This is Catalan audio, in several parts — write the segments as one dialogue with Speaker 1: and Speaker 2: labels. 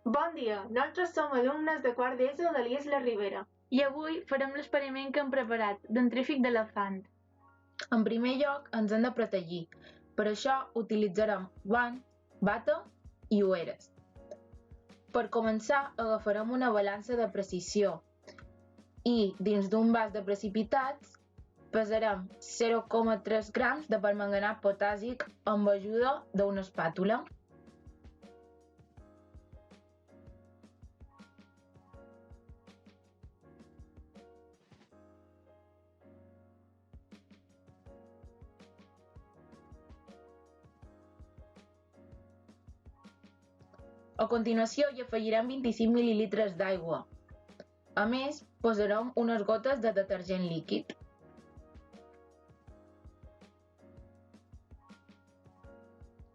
Speaker 1: Bon dia, nosaltres som alumnes de quart d'ESO de l'IES La Ribera.
Speaker 2: I avui farem l'experiment que hem preparat, dentífric d'elefant.
Speaker 3: En primer lloc, ens hem de protegir. Per això utilitzarem guants, bata i ulleres. Per començar, agafarem una balança de precisió i, dins d'un vas de precipitats, pesarem 0,3 grams de permanganat potàssic amb ajuda d'una espàtula. A continuació hi afegirem 25 mil·lilitres d'aigua. A més, posarem unes gotes de detergent líquid.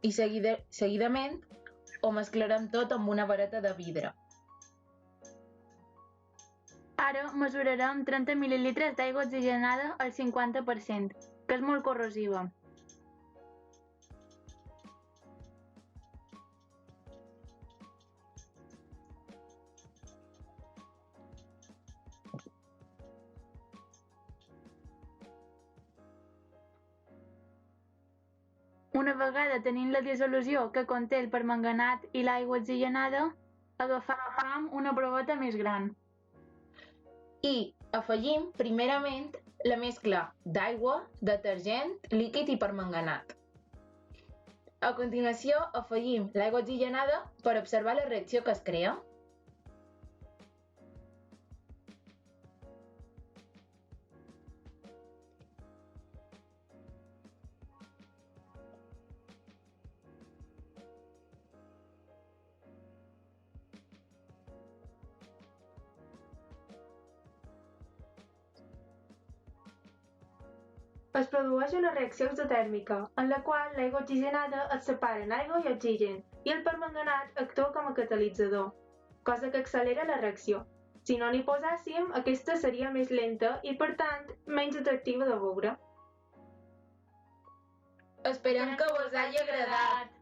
Speaker 3: I seguidament ho mesclarem tot amb una vareta de vidre.
Speaker 2: Ara mesurarem 30 mil·lilitres d'aigua oxigenada al 50%, que és molt corrosiva. Una vegada tenint la dissolució que conté el permanganat i l'aigua oxigenada, agafam una proveta més gran.
Speaker 3: I afegim primerament la mescla d'aigua, detergent, líquid i permanganat. A continuació afegim l'aigua oxigenada per observar la reacció que es crea.
Speaker 1: Es produeix una reacció exotèrmica, en la qual l'aigua oxigenada es separa en aigua i oxigen, i el permanganat actua com a catalitzador, cosa que accelera la reacció. Si no n'hi posàssim, aquesta seria més lenta i, per tant, menys atractiva de veure.
Speaker 3: Esperem que us hagi agradat.